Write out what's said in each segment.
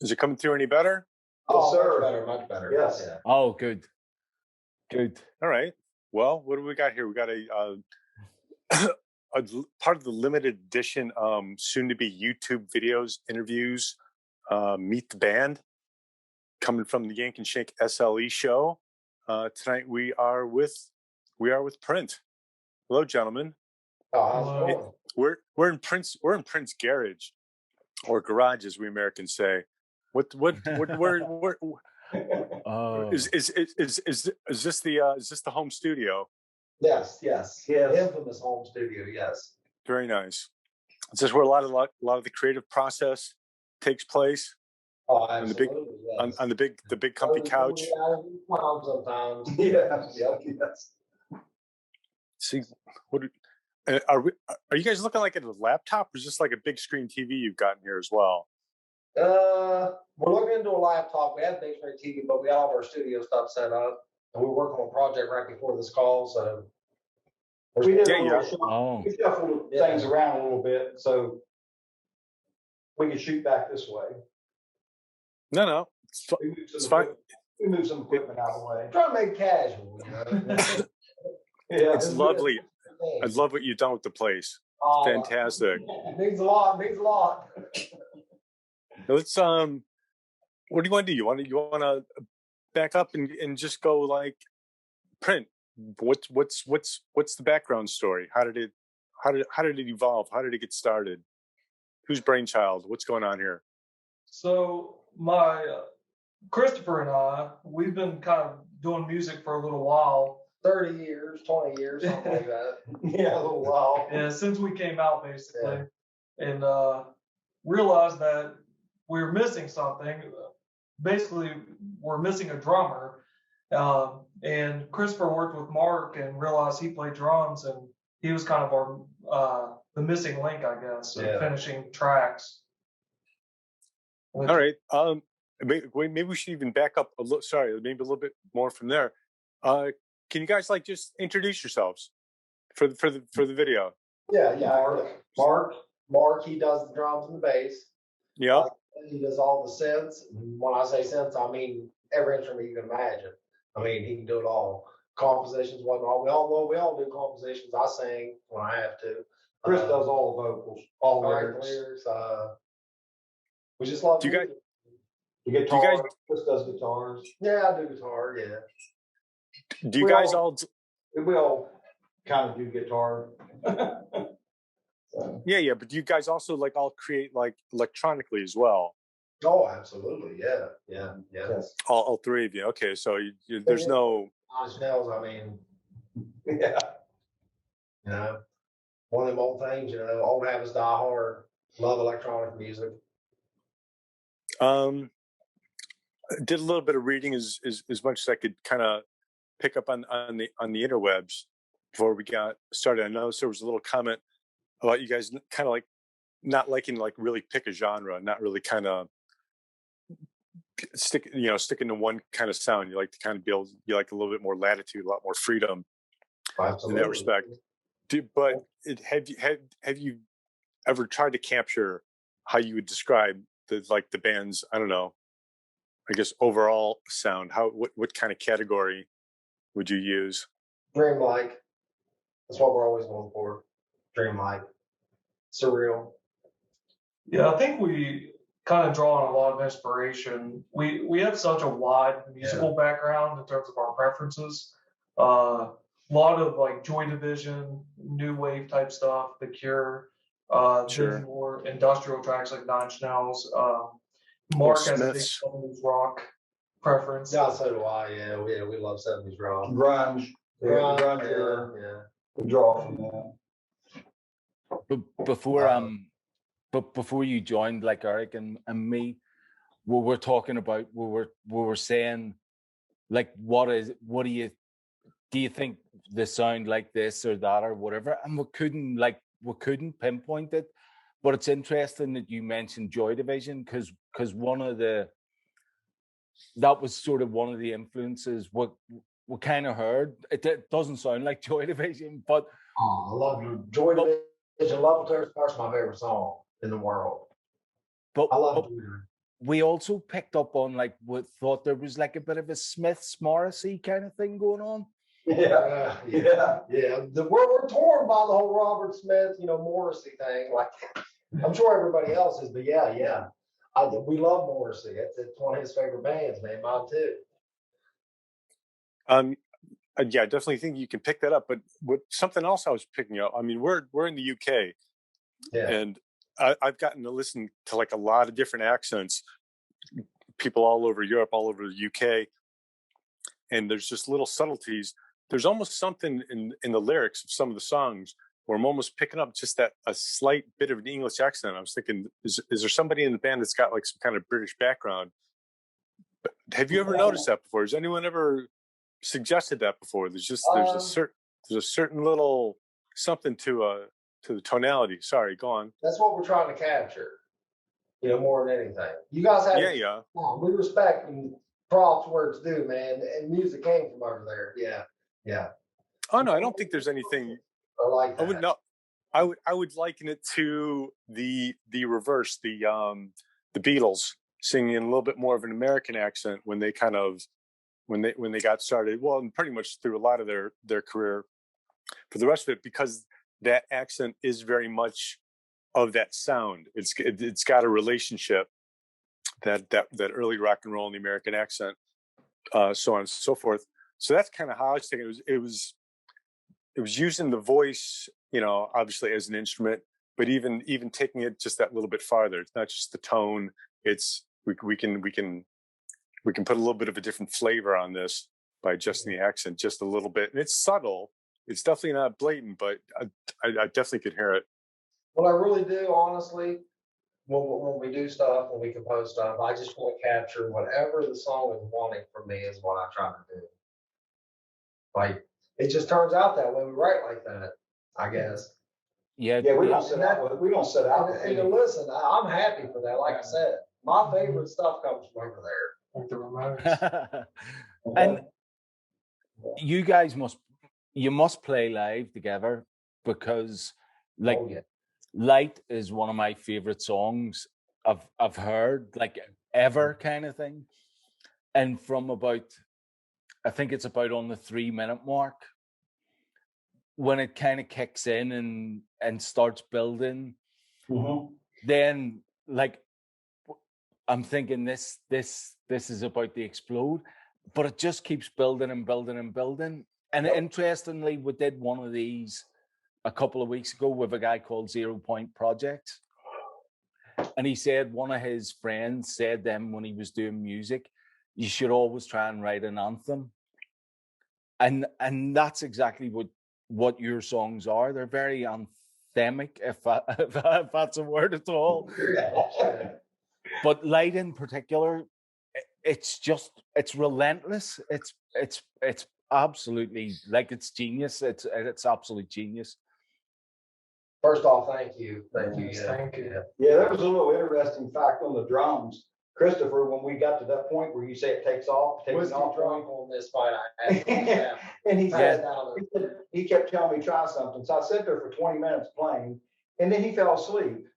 Is it coming through any better? Oh, sir. Much better. Yes. Yeah. Oh, good. All right. Well, what do we got here? We got a part of the limited edition, soon to be YouTube videos, interviews, meet the band, coming from the Yank and Shank SLE show. Tonight we are with Print. Hello, gentlemen. Oh, how's it going? We're in Prince's garage, or garage, as we Americans say. What is this the home studio? Yes. The infamous home studio. Yes. Very nice. Is this where a lot of the creative process takes place? Oh, absolutely. On the big comfy couch. Sometimes. Yes. See, are you guys looking like at a laptop, or is this like a big screen TV you've got in here as well? We're looking into a laptop. We have a big screen TV, but we got all of our studio stuff set up, and we're working on a project right before this call. So we shuffled things around a little bit so we can shoot back this way. No, it's fine. We moved some equipment out of the way. Trying to make it casual, you know. Yeah, it's lovely. I love what you've done with the place. It's fantastic. It means a lot. Let's what do you want to do? You want to back up and just go like Print. What's the background story? How did it evolve? How did it get started? Whose brainchild? What's going on here? So my Christopher and I, we've been kind of doing music for a little while. 30 years, 20 years, something like that. Yeah, a little while. Yeah, since we came out, basically. Yeah. And realized that we were missing something. Basically, we're missing a drummer. And Christopher worked with Mark and realized he played drums, and he was kind of our the missing link, I guess, of finishing tracks. All right. Maybe we should even back up a little. Sorry, maybe a little bit more from there. Can you guys like just introduce yourselves for the video? Yeah. Mark, he does the drums and the bass. Yeah. He does all the synths. When I say synths, I mean every instrument you can imagine. I mean, he can do it all. Compositions, whatnot. We all do compositions. I sing when I have to. Chris does all the vocals, all lyrics. We just love. Do you guys? Chris does guitars. Yeah, I do guitar. Yeah. Do you guys all? We all kind of do guitar. So. Yeah, but you guys also like all create like electronically as well. Oh, absolutely, yeah. Yes. All three of you. Okay, so there's no. I mean, yeah. You know, one of them old things. You know, old habits die hard. Love electronic music. Did a little bit of reading as much as I could kind of pick up on the interwebs before we got started. I noticed there was a little comment about you guys kind of like not liking to like really pick a genre, not really kind of sticking to one kind of sound. You like to kind of you like a little bit more latitude, a lot more freedom. Absolutely. In that respect. Have you ever tried to capture how you would describe the band's, I don't know, I guess overall sound? What kind of category would you use? Dreamlike. That's what we're always going for. Dreamlike. Surreal. Yeah, I think we kind of draw on a lot of inspiration. We have such a wide musical background in terms of our preferences. A lot of like Joy Division, new wave type stuff, The Cure, more industrial tracks like Nine Inch Nails. Mark has a big 70s rock preference. Yeah, so do I. Yeah, we love 70s rock. Grunge. Yeah. We draw from that. But before you joined, like Eric and me, we were talking about, we were saying, like, do you think the sound like this or that or whatever? And we couldn't pinpoint it. But it's interesting that you mentioned Joy Division because that was sort of one of the influences. What we kind of heard, it doesn't sound like Joy Division, but I love Joy Division. Love Will Tear Us Apart is my favorite song in the world. But I love Joy Division. we also picked up on like what thought there was like a bit of a Smiths Morrissey kind of thing going on. Yeah. We're torn by the whole Robert Smith, Morrissey thing. Like, I'm sure everybody else is, but yeah. We love Morrissey. It's one of his favorite bands, man. Mine too. Yeah, I definitely think you can pick that up. But something else I was picking up. I mean, we're in the UK, and I've gotten to listen to like a lot of different accents, people all over Europe, all over the UK, and there's just little subtleties. There's almost something in the lyrics of some of the songs where I'm almost picking up just a slight bit of an English accent. I was thinking, is there somebody in the band that's got like some kind of British background? But have you ever noticed that before? Has anyone ever suggested that before? There's a certain little something to the tonality. Sorry, go on. That's what we're trying to capture, more than anything. You guys have we respect and props where it's due, man. And music came from over there. Yeah. Oh no, I don't think there's anything. I like that. I would liken it to the reverse, the Beatles singing in a little bit more of an American accent when they when they got started. Well, and pretty much through a lot of their career. For the rest of it, because that accent is very much of that sound. It's got a relationship that early rock and roll and the American accent, so on and so forth. So that's kind of how I was thinking. It was using the voice, obviously as an instrument, but even taking it just that little bit farther. It's not just the tone. It's we can put a little bit of a different flavor on this by adjusting the accent just a little bit, and it's subtle. It's definitely not blatant, but I definitely could hear it. What I really do, honestly, when we do stuff, when we compose stuff, I just want to capture whatever the song is wanting from me is what I try to do. Like, it just turns out that way. We write like that, I guess. Yeah, we don't set out. And listen, I'm happy for that. Like I said, my favorite stuff comes from over there. Like the remotes. And you guys must play live together, because like Light is one of my favorite songs I've heard, like ever, kind of thing. And from I think it's about on the 3-minute mark, when it kind of kicks in and starts building, then like I'm thinking this is about to explode, but it just keeps building and building and building. And interestingly, we did one of these a couple of weeks ago with a guy called 0 Point Project. And he said one of his friends said them when he was doing music, you should always try and write an anthem. And that's exactly what your songs are. They're very anthemic, if that's a word at all. But Light in particular, it's relentless. It's absolutely, like, it's genius. It's absolute genius. First off, thank you. Thank you. Yeah, there was a little interesting fact on the drums, Christopher. When we got to that point where you say it takes off, drunk on this fight. And he kept telling me try something. So I sat there for 20 minutes playing, and then he fell asleep.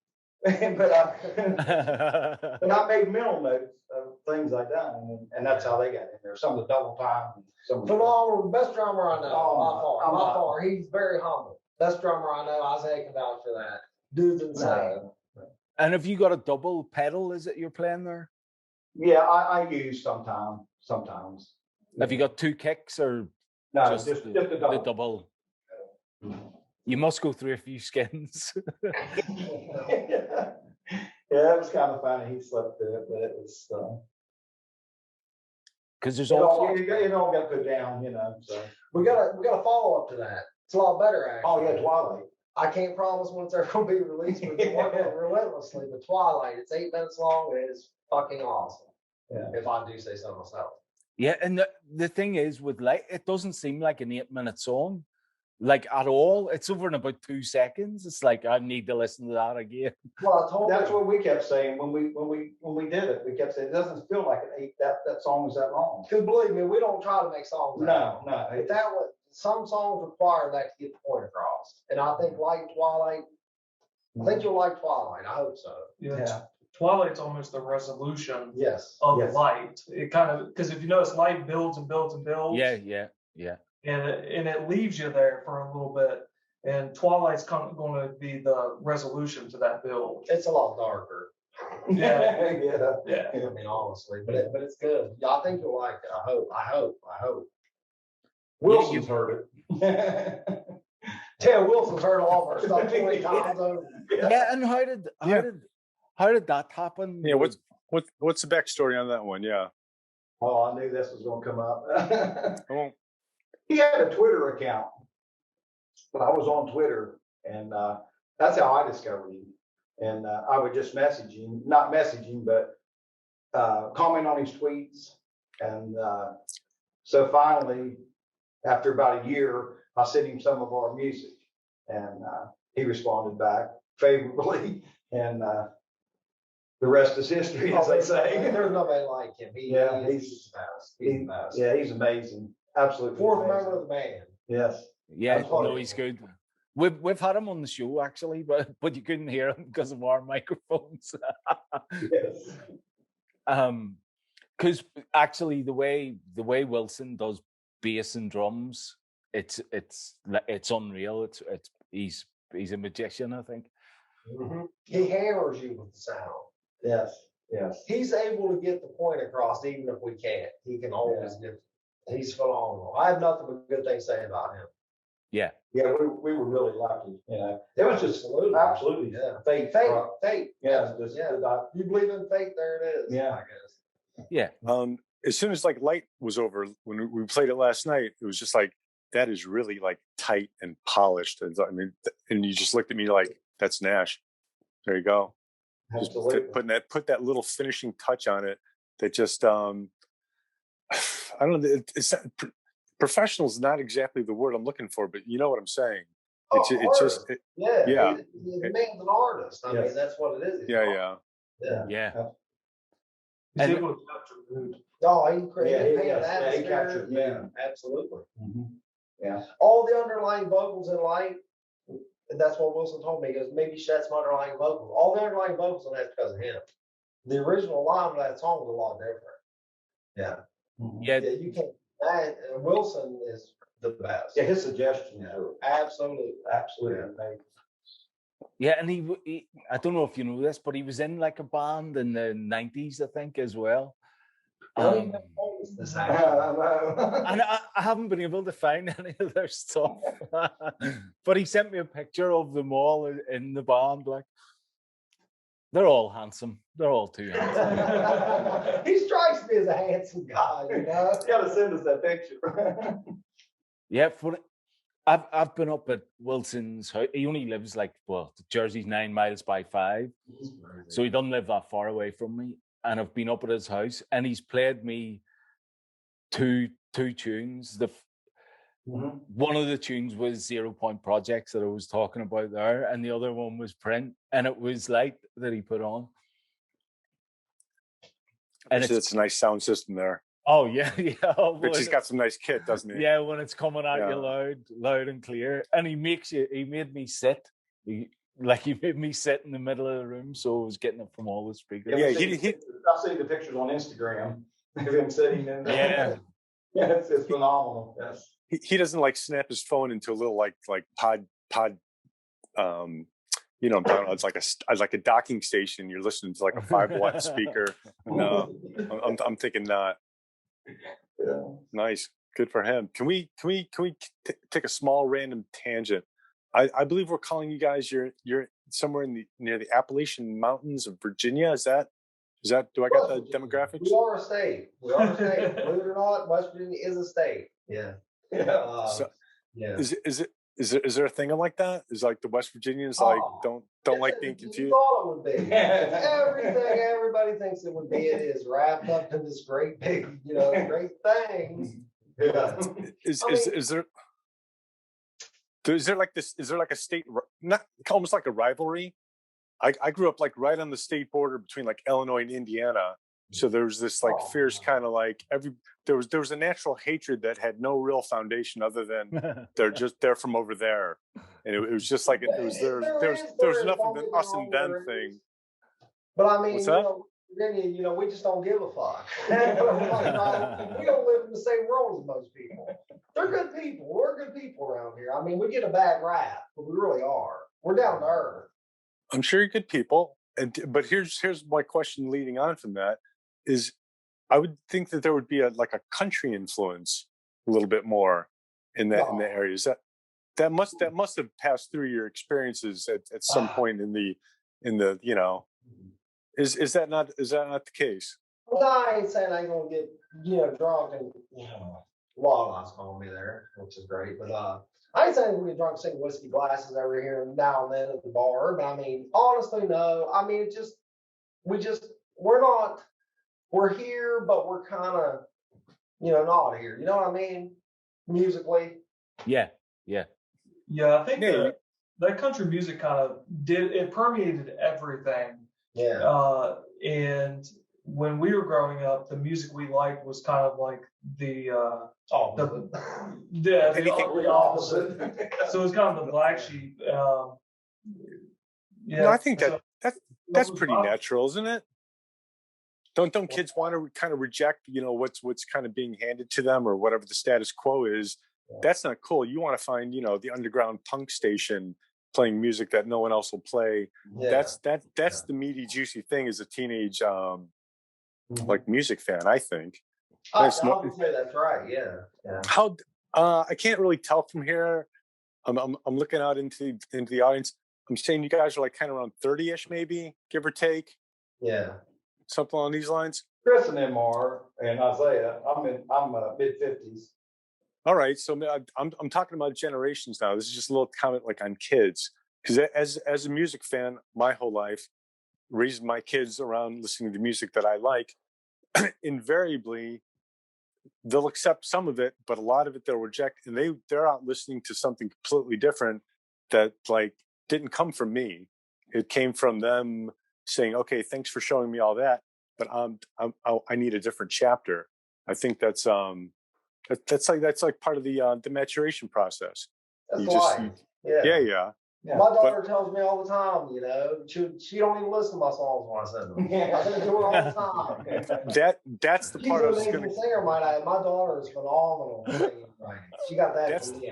but I made mental notes of things like that, and that's how they got in there. Some of the double time. Phenomenal, best drummer I know. By far. He's very humble. Best drummer I know. Isaiah can vouch for that. Dude's insane. And have you got a double pedal? Is it you're playing there? Yeah, I use sometimes. Have you got 2 kicks or no? Just the double. The double. You must go through a few skins. Yeah, it was kind of funny. He slept through it, but it was because there's it all got put down, So we got a follow up to that. It's a lot better, actually. Oh yeah, Twilight. I can't promise when it's ever going to be released, but we're working relentlessly. But Twilight, it's 8 minutes long, and it is fucking awesome. Yeah. If I do say so myself. Yeah, and the thing is with Light, it doesn't seem like an 8-minute song. Like at all. It's over in about 2 seconds. It's like I need to listen to that again. Well, that's what we kept saying when we did it. We kept saying it doesn't feel like that song is that long. Because believe me, we don't try to make songs. No. But some songs require that to get the point across. And I think Twilight. I think you'll like Twilight. I hope so. Yeah. Twilight's almost the resolution Yes. of Yes. the light. It kind of, because if you notice, light builds and builds and builds. Yeah. And it leaves you there for a little bit. And Twilight's going to be the resolution to that build. It's a lot darker. Yeah. Yeah. I mean, honestly, but it's good. Yeah, I think you'll like it. I hope. Wilson's heard it. Ted Wilson's heard all of our stuff 20 times over. Yeah, and how did that happen? Yeah, what's the backstory on that one? Yeah. Oh, I knew this was going to come up. I won't. He had a Twitter account, but I was on Twitter, and that's how I discovered him. And I would just message him, not message him, but comment on his tweets. And so finally, after about a year, I sent him some of our music, and he responded back favorably. And the rest is history, as they say. There's nobody like him. He's the best. He's the best. Yeah, he's amazing. Absolutely. Fourth amazing. member of the band. Yes. Yeah, no, he's good. We've had him on the show actually, but you couldn't hear him because of our microphones. Yes. Because actually the way Wilson does bass and drums, it's unreal. He's a magician, I think. Mm-hmm. He hammers you with the sound. Yes. He's able to get the point across even if we can't. He can always get. He's phenomenal. I have nothing but good things to say about him. Yeah. Yeah, we were really lucky. You know, it was just absolutely fate. Fate. Yeah. You believe in fate? There it is. Yeah. I guess. Yeah. As soon as like light was over, when we played it last night, it was just like, that is really like tight and polished. And I mean, and you just looked at me like, that's Nash. There you go. Absolutely. Just put that little finishing touch on it that just I don't know. It's not, professional is not exactly the word I'm looking for, but you know what I'm saying. It's just The man's an artist. I mean, that's what it is. Yeah. He's able to capture mood. Oh, he captured mood. Yeah, absolutely. Mm-hmm. Yeah. All the underlying vocals in light, and that's what Wilson told me. He goes, maybe that's my underlying vocals. All the underlying vocals, and that's because of him. The original line of that song was a lot different. Yeah. Yeah. You can't. That Wilson is the best. Yeah, his suggestions are absolutely amazing. Yeah, and he I don't know if you know this, but he was in like a band in the 90s, I think, as well. And I haven't been able to find any of their stuff. But he sent me a picture of them all in the band. Like, they're all handsome. They're all too handsome. He strikes me as a handsome guy, you know. You gotta send us that picture. Yeah, I've been up at Wilson's house. He only lives like, Jersey's 9 miles by 5. So he doesn't live that far away from me. And I've been up at his house and he's played me two tunes. One of the tunes was 0 Point Projects that I was talking about there, and the other one was Print, and it was Light that he put on. And it's a nice sound system there. Oh yeah. Richie's got some nice kit, doesn't he? Yeah, when it's coming at you loud and clear. And he made me sit. He made me sit in the middle of the room, so I was getting it from all the speakers. Yeah, I've seen the pictures on Instagram of him sitting in there. Yeah, it's phenomenal. Yes. He doesn't like snap his phone into a little like pod it's like a docking station. You're listening to like a 5-watt speaker. No, I'm thinking not. Yeah. Nice, good for him. Can we take a small random tangent? I believe we're calling you guys. You're somewhere near the Appalachian Mountains of Virginia. Is that? Do I got the demographics? We are a state. Believe it or not, West Virginia is a state. Yeah. Is there a thing like that? Is like the West Virginians don't like being confused? You thought it would be. Everything everybody thinks it would be. It is wrapped up in this great big, great thing. Yeah. Is there like a state, not almost like a rivalry? I grew up like right on the state border between like Illinois and Indiana. So there was this like fierce kind of like there was a natural hatred that had no real foundation other than they're from over there, and it was just like there was enough of an us and them thing. But I mean, What's you that? know, then we just don't give a fuck. We don't live in the same world as most people. They're good people. We're good people around here. I mean, we get a bad rap, but we really are. We're down to earth. I'm sure you're good people, but here's my question leading on from that is, I would think that there would be a country influence a little bit more in the areas that must have passed through your experiences at some point in the is that not the case? Well, I ain't saying I ain't gonna get drunk and Wildlife's calling me there, which is great. But I ain't saying we get drunk, sing whiskey glasses every here and now and then at the bar. But I mean, honestly, no. I mean, we're here, but we're kind of not here. You know what I mean? Musically. Yeah, I think that country music kind of permeated everything. Yeah. And when we were growing up, the music we liked was kind of like the opposite. So it's kind of the black sheep. No, I think that's pretty natural, isn't it? Don't kids want to kind of reject, what's kind of being handed to them or whatever the status quo is? Yeah. That's not cool. You want to find, the underground punk station playing music that no one else will play. Yeah. That's the meaty, juicy thing as a teenage music fan, I think. I would say that's right. Yeah. How I can't really tell from here. I'm looking out into the audience. I'm saying you guys are kind of around 30-ish, maybe, give or take. Yeah. Something along these lines. Chris and them are, and Isaiah. I'm mid-50s. All right, so I'm talking about generations now. This is just a little comment on kids, because as a music fan, my whole life, raising my kids around listening to music that I like, invariably they'll accept some of it, but a lot of it they'll reject, and they're out listening to something completely different that didn't come from me. It came from them saying, "Okay, thanks for showing me all that, but I need a different chapter." I think that's part of the maturation process. That's life. Yeah. My daughter tells me all the time, she don't even listen to my songs when I sing them. I think do it all the time. That's the part I was going to. Singer, might I? My daughter is phenomenal. She got that from me.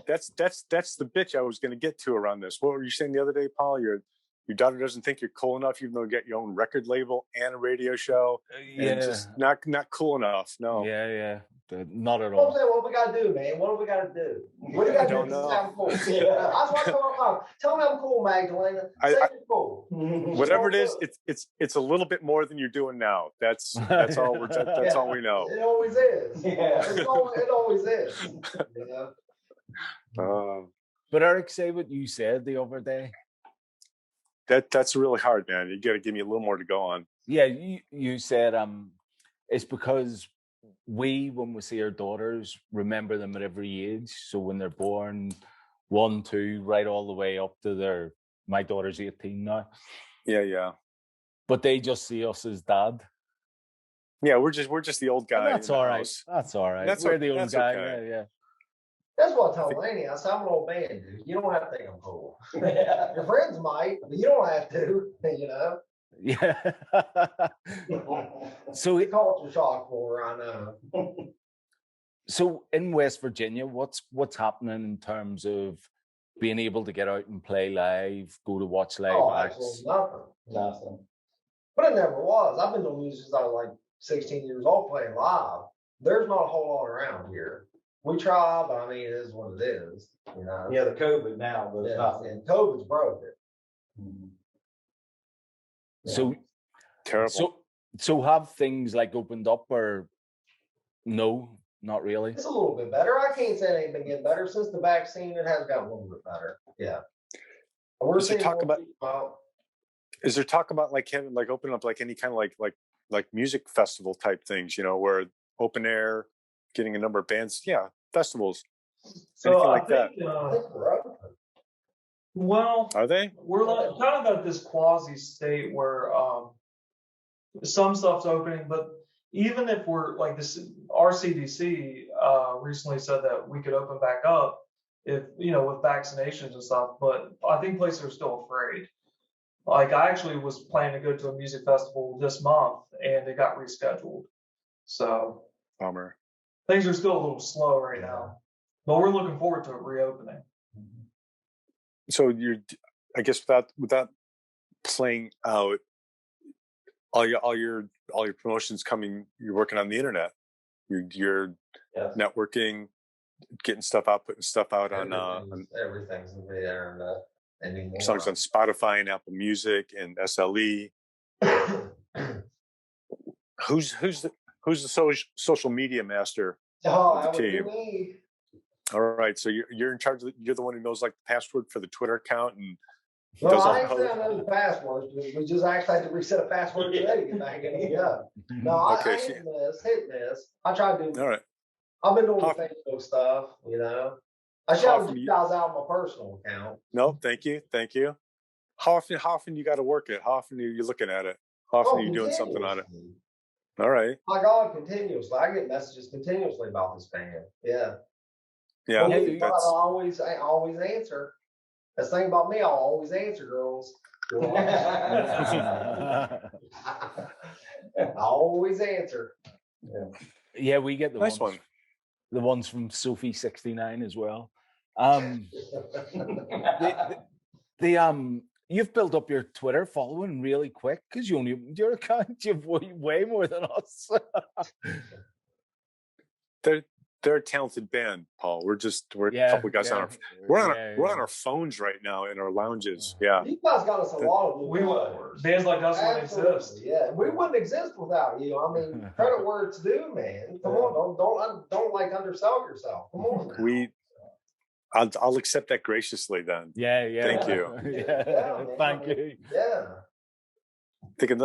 That's the bitch I was going to get to around this. What were you saying the other day, Paul? Your daughter doesn't think you're cool enough, even though you get your own record label and a radio show. And just not cool enough. No. Yeah. Not at all. What we got to do, man? What do we got to do? What do you got to do to sound cool? That's what I'm talking about. Tell me I'm cool, Magdalena. Say you're cool. Whatever it is, it's a little bit more than you're doing now. That's all that's all we know. It always is. Yeah. It always is. But Eric, say what you said the other day. That's really hard, man. You got to give me a little more to go on. Yeah, you said it's because when we see our daughters, remember them at every age. So when they're born, 1, 2, right all the way up to my daughter's 18 now. Yeah. But they just see us as dad. Yeah, we're just the old guy. That's all right. We're the old guy. Okay. Yeah. That's what I told Laney. I said, I'm an old man, dude. You don't have to think I'm cool. Your friends might, but you don't have to, Yeah. So it's culture shock for her, I know. So in West Virginia, what's happening in terms of being able to get out and play live, go to watch live acts? Nothing. But it never was. I've been doing music since I was 16 years old playing live. There's not a whole lot around here. We try, but I mean, it is what it is. Yeah, the COVID now, but nothing. And COVID's broke it. Mm-hmm. Yeah. So terrible. So have things opened up, or no, not really? It's a little bit better. I can't say it ain't been getting better since the vaccine. It has gotten a little bit better. Yeah. Is there talk about having opening up any kind of like music festival type things? Where open air, getting a number of bands. Yeah, festivals. So anything that. Well, are they? We're kind of at this quasi state where some stuff's opening, but even if we're this, our CDC recently said that we could open back up. if with vaccinations and stuff. But I think places are still afraid. Like I actually was planning to go to a music festival this month, and it got rescheduled. So bummer. Things are still a little slow right now, but we're looking forward to it reopening. So I guess without playing out, all your promotions coming, you're working on the internet. You're networking, getting stuff out, putting stuff out on everything's in the internet anymore. Songs on Spotify and Apple Music and SLE. Who's the social media master of the team? Me. All right, so you're in charge of you're the one who knows like the password for the Twitter account and well, I ain't saying I know the passwords. We just actually had to reset a password today to get back in. Yeah. No, I hit miss. I tried to do. All right. I've been doing the Facebook stuff. I should have you guys out on my personal account. No, thank you. How often you got to work it? How often are you looking at it? How often are you doing something on it? All right. My God, continuously. I get messages continuously about this band. Yeah. Yeah. I always answer. That's the thing about me. I'll always answer, girls. I always answer. Yeah, we get the nice ones. The ones from Sophie 69 as well. You've built up your Twitter following really quick because your account you've way more than us. They're a talented band, Paul. We're a couple of guys on our phones right now in our lounges. Yeah. You guys got us a lot of bands like us wouldn't exist. Yeah, we wouldn't exist without you. I mean, credit where it's due, man. Come on, don't like undersell yourself. Come on. I'll accept that graciously then. Yeah. Thank you. Thank you. Yeah. Thinking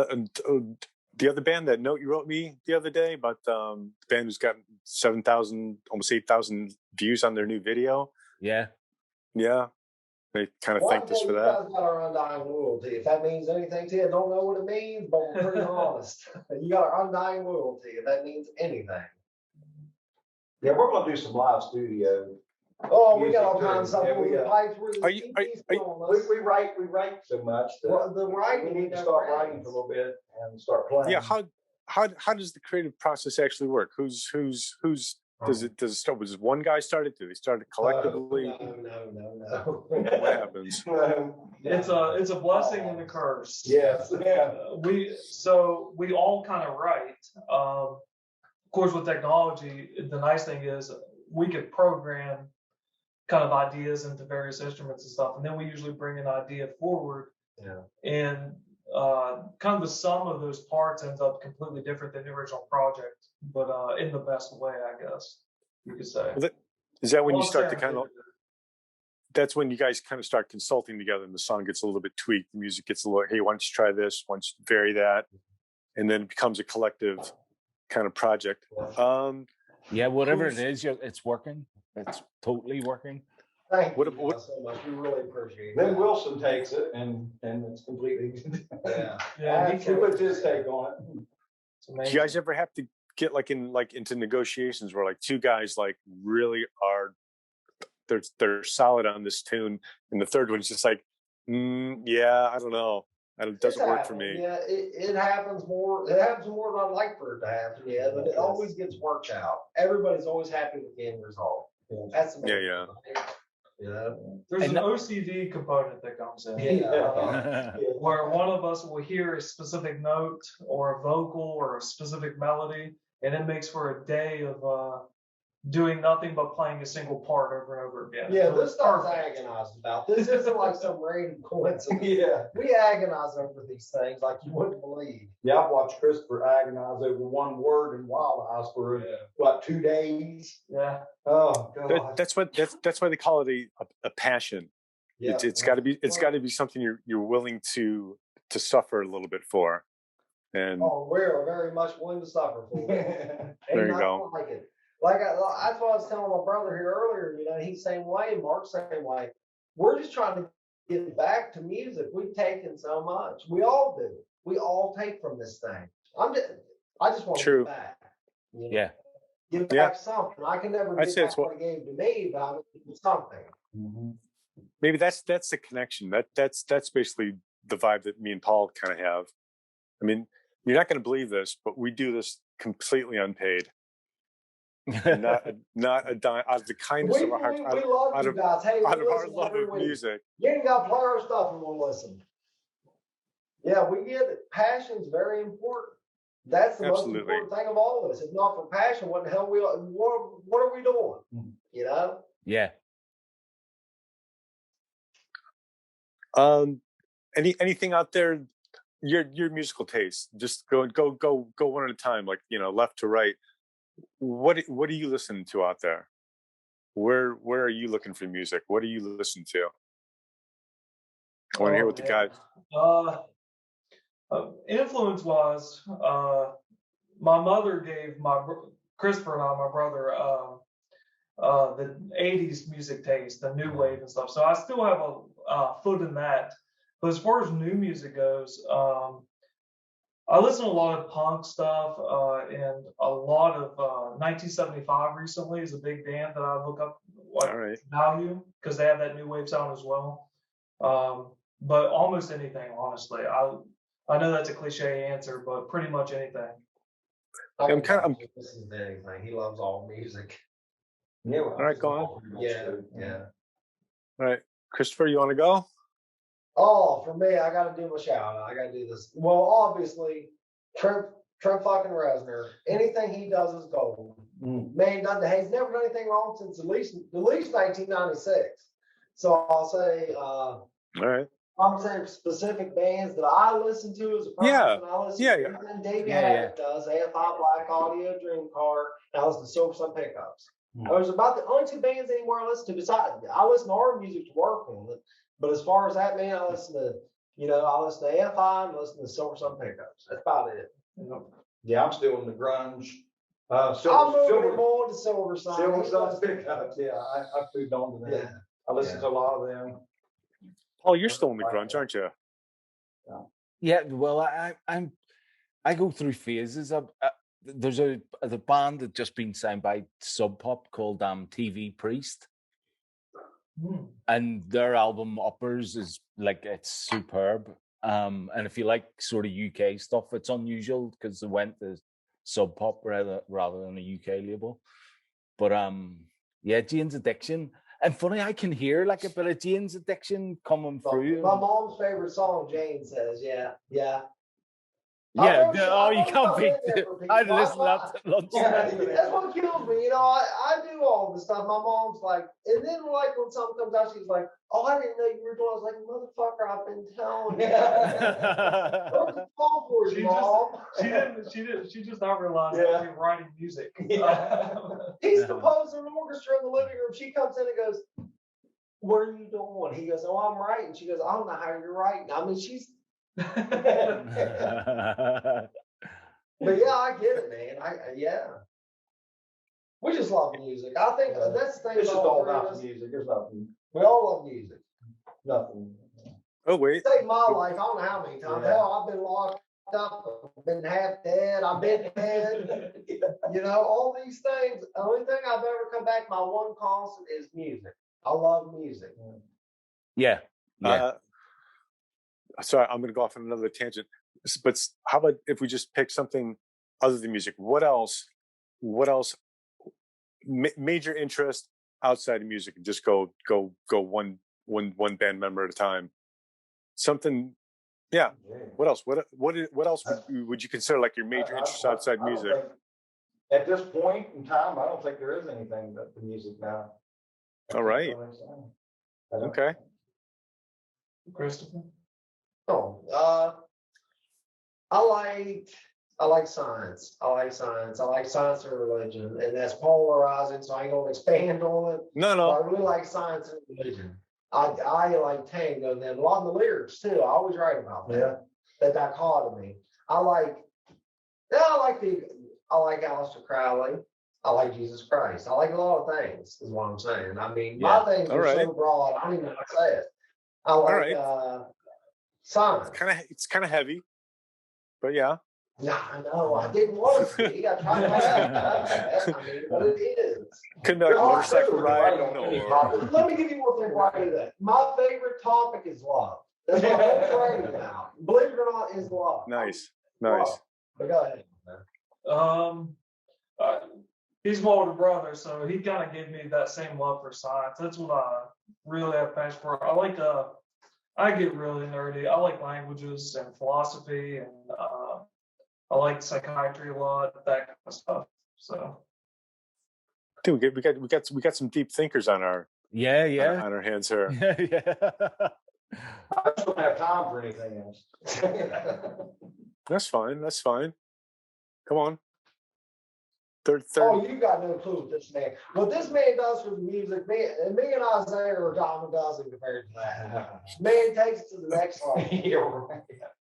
the other band, that note you wrote me the other day about the band who's got 7,000, almost 8,000 views on their new video. Yeah. They kind of thanked us for that. You guys got our undying loyalty. If that means anything to you, I don't know what it means, but we're pretty honest. You got our undying loyalty, if that means anything. Yeah, we're going to do some live studio. Oh, we got all kinds of stuff. We write so much. The writing, we need to start writing for a little bit and start playing. Yeah, how does the creative process actually work? Who's does it start? Was one guy started? Do they start it collectively? No. What happens? It's a blessing and a curse. Yes. Yeah. We all kind of write. Of course, with technology, the nice thing is we could program kind of ideas into various instruments and stuff, and then we usually bring an idea forward. Yeah. And kind of the sum of those parts ends up completely different than the original project, but in the best way, I guess you could say. Well, is that when you start to kind of? That's when you guys kind of start consulting together, and the song gets a little bit tweaked. The music gets a little. Hey, why don't you try this? Why don't you vary that? And then it becomes a collective kind of project. Whatever it is, it's working. It's totally working. Thank you so much. We really appreciate it. Then Wilson takes it, and it's completely. He puts his take on it. Do you guys ever have to get into negotiations where two guys really are they're solid on this tune, and the third one's just I don't know. It doesn't work for me. Yeah, it happens more. It happens more than I'd like for it to happen. Yeah, but it always gets worked out. Everybody's always happy with the end result. That's the yeah. There's an OCD component that comes in. Where one of us will hear a specific note or a vocal or a specific melody, and it makes for a day of doing nothing but playing a single part over and over again. Yeah, this stuff's agonized about. This isn't like some random coincidence. Yeah. We agonize over these things like you wouldn't believe. Yeah, I've watched Christopher agonize over one word in Wild Eyes for 2 days. Yeah. Oh God. That's why they call it a passion. Yeah. It's got to be something you're willing to suffer a little bit for. And we're very much willing to suffer for. There you go. That's what I was telling my brother here earlier. He's the same way, Mark's the same way. We're just trying to get back to music. We've taken so much. We all do. We all take from this thing. I just want to get back. Yeah. give back something. I can never get back what he gave to me, but I would give something. Mm-hmm. Maybe that's the connection. That's basically the vibe that me and Paul kind of have. I mean, you're not going to believe this, but we do this completely unpaid. not a dime, out of the kindness of our hearts. We love you guys. Hey, out of our love of music. You ain't got to play our stuff and we'll listen. Yeah, we get it. Passion's very important. That's the most important thing of all of us. If not for passion, what the hell what are we doing? You know? Yeah. Anything out there? Your musical taste. Just go one at a time. Like, you know, left to right. What are you listening to out there? Where are you looking for music? What are you listening to? I want to hear what the guys. Influence wise, my mother gave Christopher and I, my brother, the 80s music taste, the new wave and stuff. So I still have a foot in that. But as far as new music goes, I listen to a lot of punk stuff and a lot of 1975 recently is a big band that I look up value because they have that new wave sound as well. But almost anything, honestly. I know that's a cliche answer, but pretty much anything. I'm listening to anything. He loves all music. Yeah. All right, go on. Yeah. All right, Christopher, you want to go? Oh, for me, I got to do my shout out. I got to do this. Well, obviously, Trent fucking Reznor. Anything he does is gold. Man, he's never done anything wrong since at least 1996. So I'll say, all right. I'm saying specific bands that I listen to as a person. I listen to everything Davey Haddock does, AFI Black Audio, Dream Car, and I listen to Silver Sun Pickups. There's about the only two bands anymore I listen to. Besides, I listen to our music to work on it. But as far as that, man, I listen to AFI and listen to Silver Sun Pickups. That's about it. Yeah, I'm still in the grunge. I'm moving more to Silver Sun. Silver Sun Pickups. Yeah, I moved on to that. Yeah. I listen to a lot of them. Paul, you're still in the grunge, aren't you? Yeah. Well, I go through phases. There's the band that just been signed by Sub Pop called TV Priest. And their album Uppers is like, it's superb. And if you like sort of UK stuff, it's unusual because they went to Sub Pop rather than a UK label. But Jane's Addiction. And funny, I can hear like a bit of Jane's Addiction coming through. My mom's favorite song, Jane says, yeah. Yeah, you can't beat it. I'd listen to that at lunch. That's what kills me. You know, I do all this stuff. My mom's like, and then like when something comes out, she's like, "Oh, I didn't know you were doing." I was like, "Motherfucker, I've been telling you." What's the call for you, Mom? She just not realized that you're writing music. He's composing an orchestra in the living room. She comes in and goes, "What are you doing?" He goes, "Oh, I'm writing." She goes, "I don't know how you're writing." I mean, she's. But yeah, I get it, man. We just love music. I think that's the thing. It's just all about music. There's nothing. We all love music. Nothing. Oh wait. Saved my life. I don't know how many times. Hell, I've been locked up. I've been half dead. I've been dead. You know, all these things. The only thing I've ever come back, my one constant is music. I love music. Yeah. Sorry, I'm going to go off on another tangent. But how about if we just pick something other than music? What else? Major interest outside of music, and just go one band member at a time. Something. Yeah. What else? What else would you consider like your major interest outside music? At this point in time, I don't think there is anything but the music now. All right. Okay. Christopher. I like science. I like science and religion, and that's polarizing. So I ain't gonna expand on it. No. But I really like science and religion. I like tango, and then a lot of the lyrics too. I always write about that. Yeah. That dichotomy. I like Aleister Crowley. I like Jesus Christ. I like a lot of things. Is what I'm saying. I mean, my things are so broad. I don't even know how to say it. I like. Science. It's kind of heavy, but yeah. Nah, no, I didn't want to be. I tried my best. I mean, what it is. Couldn't be like a motorcycle ride. No. Let me give you one thing right to that. My favorite topic is love. That's what I'm afraid about. Believe it or not, is love. Nice. Love. But go ahead. He's my older brother, so he kind of gave me that same love for science. That's what I really have passion for. I get really nerdy. I like languages and philosophy, and I like psychiatry a lot, that kind of stuff. So, dude, we got some deep thinkers on our on our hands here. I just don't have time for anything else. That's fine. Come on. Third. Oh, you got no clue what this man. What this man does for the music, me and Isaiah are dime a dozen compared to that. Man takes it to the next level.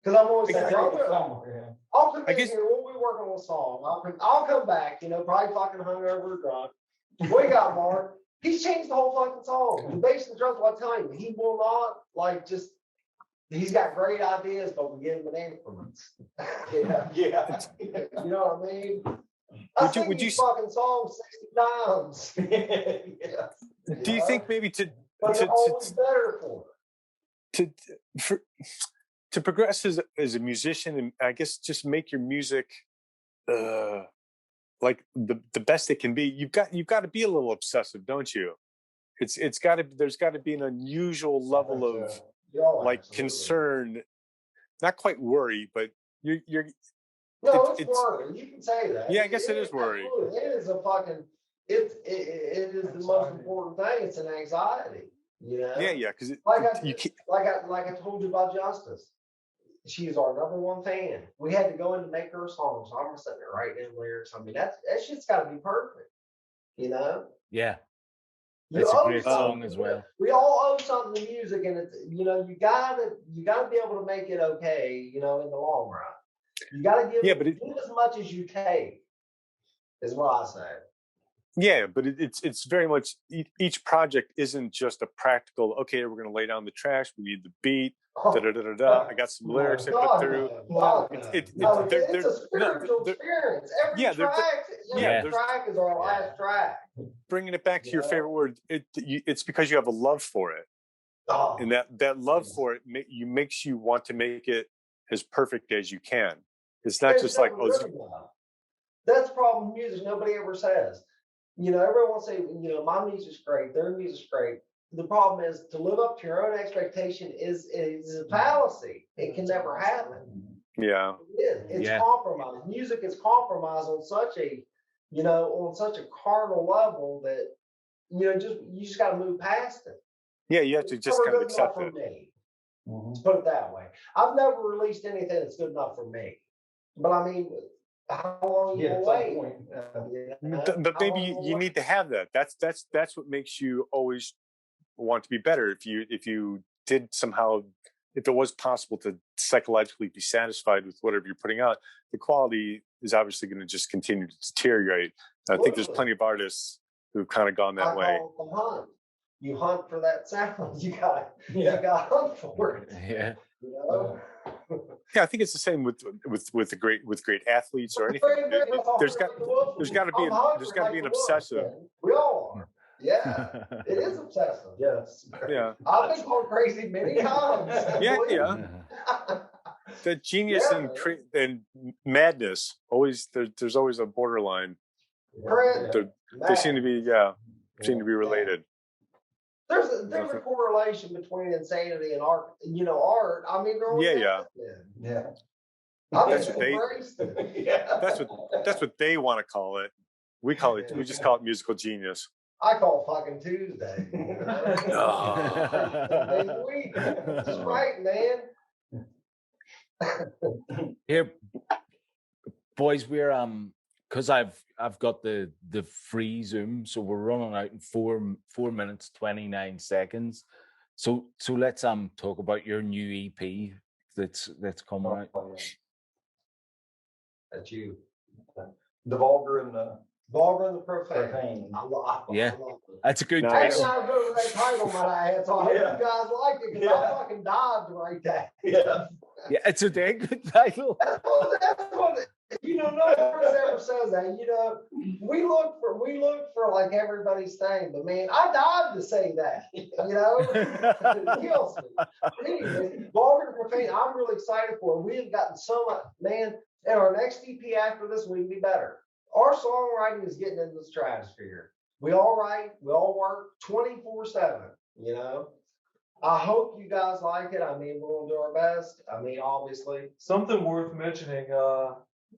Because I'm always saying, I'll come in here, we'll be working on a song. I'll come back, probably fucking hungover or drunk. What you got, Mark? He's changed the whole fucking song. The bass and drums, what I tell you, he will not, he's got great ideas, but we give him an influence. Yeah. You know what I mean? Would you fucking songs 60 times? Do you think maybe better for to progress as a musician, and I guess just make your music like the best it can be, you've got to be a little obsessive, don't you? There's got to be an unusual level of concern, not quite worry, but you're No, it's worry. You can say that. Yeah, I guess it is worry. It is a fucking. It is the most important thing. It's an anxiety. Yeah. Because like I told you about Justice. She's our #1 fan. We had to go in to make her a song, so I'm sitting there writing in lyrics. I mean, that shit's got to be perfect. Yeah. That's a great song as well. We all owe something to music, and it's you gotta be able to make it okay. In the long run. You got to give as much as you take, is what I say. Yeah, but it's very much, each project isn't just a practical, okay, we're going to lay down the trash, we need the beat, I got some lyrics I put through. It's a spiritual experience. Every track is our last track. Bringing it back to your favorite word, it's because you have a love for it. And that love for it makes you want to make it as perfect as you can. It's not just like, that's the problem with music. Nobody ever says, everyone will say, my music's great, their music's great. The problem is to live up to your own expectation is a fallacy. It can never happen. Yeah. It's compromise. Music is compromise on such a carnal level that, you just got to move past it. Yeah, you have to just kind of accept it. Let's put it that way. I've never released anything that's good enough for me. But I mean, how long you wait? But maybe you need to have that. That's what makes you always want to be better. If you did somehow, if it was possible to psychologically be satisfied with whatever you're putting out, the quality is obviously going to just continue to deteriorate. I think there's plenty of artists who've kind of gone that way. You hunt for that sound. You got to hunt for it. Yeah. Yeah, I think it's the same with great athletes or anything. There's got to be an obsessive. We all are. Yeah, it is obsessive. Yes. Yeah. I've been called crazy many times. Yeah. The genius and madness always there's always a borderline. They seem to be related. There's a different correlation between insanity and art. Art. I mean, yeah. That's what they want to call it. We just call it musical genius. I call fucking Tuesday. That's right, man. Here, boys, we're because I've got the free Zoom, so we're running out in 4 minutes 29 seconds. So let's talk about your new EP that's coming out. That's you. The vulgar and the profane. I love that's a good title. I go with that title that I had, so I hope you guys liked it because I fucking died to write that. Yeah. Yeah, it's a dang good title. That's what no one ever says that. We look for like everybody's thing, but man, I died to say that. It kills me. Anyway, Vulgar Profane, I'm really excited for it. We have gotten so much, man, and our next EP after this will be better. Our songwriting is getting into the stratosphere. We all write, we all work 24/7, I hope you guys like it. I mean, we're going to do our best. I mean, obviously. Something worth mentioning,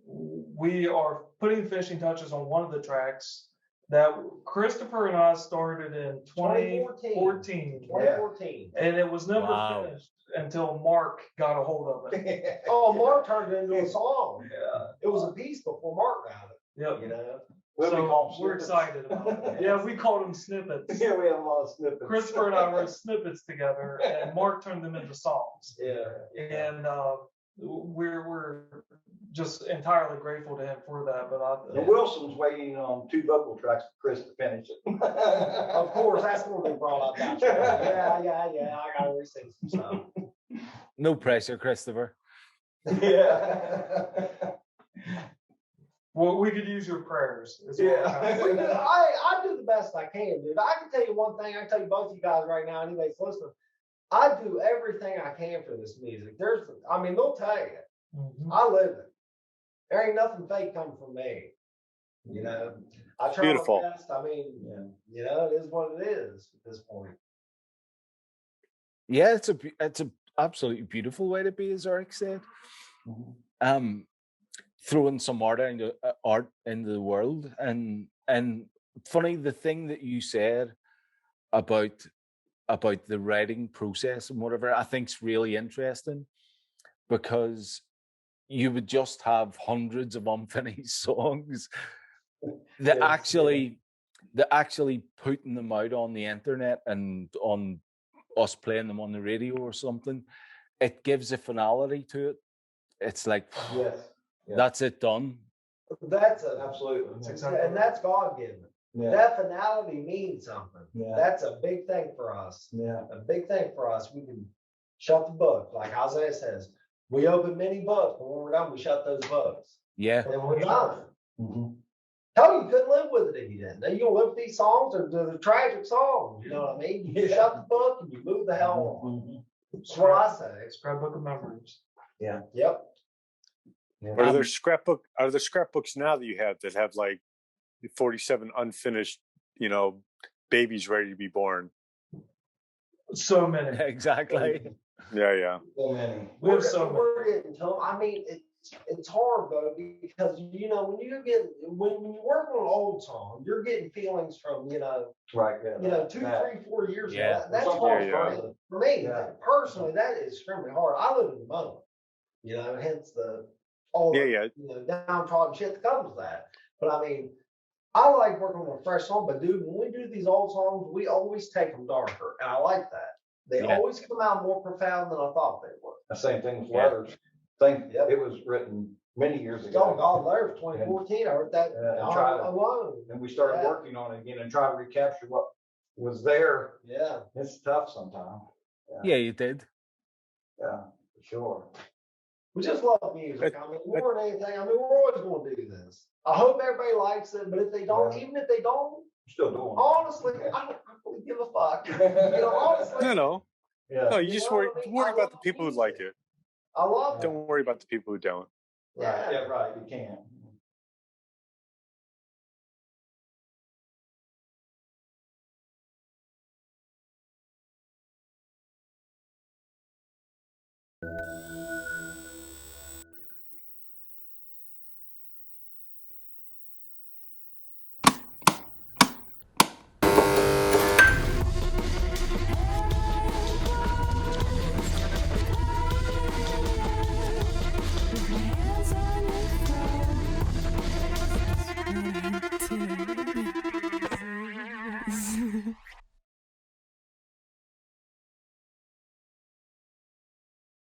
we are putting finishing touches on one of the tracks that Christopher and I started in 2014. 2014. And it was never finished until Mark got a hold of it. Oh, Mark turned it into a song. Yeah. It was a piece before Mark got it. Yep. So we're excited about it. Yeah, we called them snippets. Yeah, we have a lot of snippets. Christopher and I wrote snippets together, and Mark turned them into songs. Yeah. And we're just entirely grateful to him for that. But Wilson's waiting on 2 vocal tracks for Chris to finish it. Of course, that's what we brought up. Yeah. I gotta resing some stuff. No pressure, Christopher. Yeah. Well, we could use your prayers. I do the best I can, dude. I can tell you one thing. I can tell you both of you guys right now. Anyways, listen. I do everything I can for this music. They'll tell you. Mm-hmm. I live it. There ain't nothing fake coming from me. I try Beautiful. my best. It is what it is at this point. Yeah, it's a absolutely beautiful way to be, as Eric said. Mm-hmm. Throwing some art into the world, and funny, the thing that you said about the writing process and whatever, I think is really interesting, because you would just have hundreds of unfinished songs that actually putting them out on the internet and on us playing them on the radio or something, it gives a finality to it. It's like, yes. Yeah. That's it, done. That's it. Absolutely. And that's God given. Yeah. That finality means something. Yeah. That's a big thing for us. Yeah. A big thing for us. We can shut the book. Like Isaiah says, we open many books, but when we're done, we shut those books. Yeah. And we're done. Mm-hmm. Hell, you couldn't live with it if you didn't. Now, you gonna live with these songs or the tragic songs. You know what I mean? You shut the book and you move the hell on. Mm-hmm. That's what I say. Scrapbook of memories. Yeah. Yep. Are there scrapbooks now that you have that have like 47 unfinished, babies ready to be born? So many. Exactly. Yeah. So many. We're getting told. I mean, it's hard though, because when you work on an old song, you're getting feelings from 2, 3, 4 years ago. That's hard for me. Yeah. Personally, that is extremely hard. I live in the moment. Hence the downtrodden shit that comes with that. But I mean, I like working on a fresh song, but dude, when we do these old songs, we always take them darker, and I like that. They always come out more profound than I thought they would. The same thing with Letters. It was written many years ago. Oh God, Letters, 2014. I heard that alone. And we started working on it again and try to recapture what was there. Yeah, it's tough sometimes. Yeah, you did. Yeah, for sure. We just love music. I mean, more than anything, we're always going to do this. I hope everybody likes it, but if they don't, even if they don't, still doing. Honestly, I don't really give a fuck. Honestly. No. Yeah. No, you just worry about the people who like it. I love it. Don't worry about the people who don't. Yeah, right. You can't.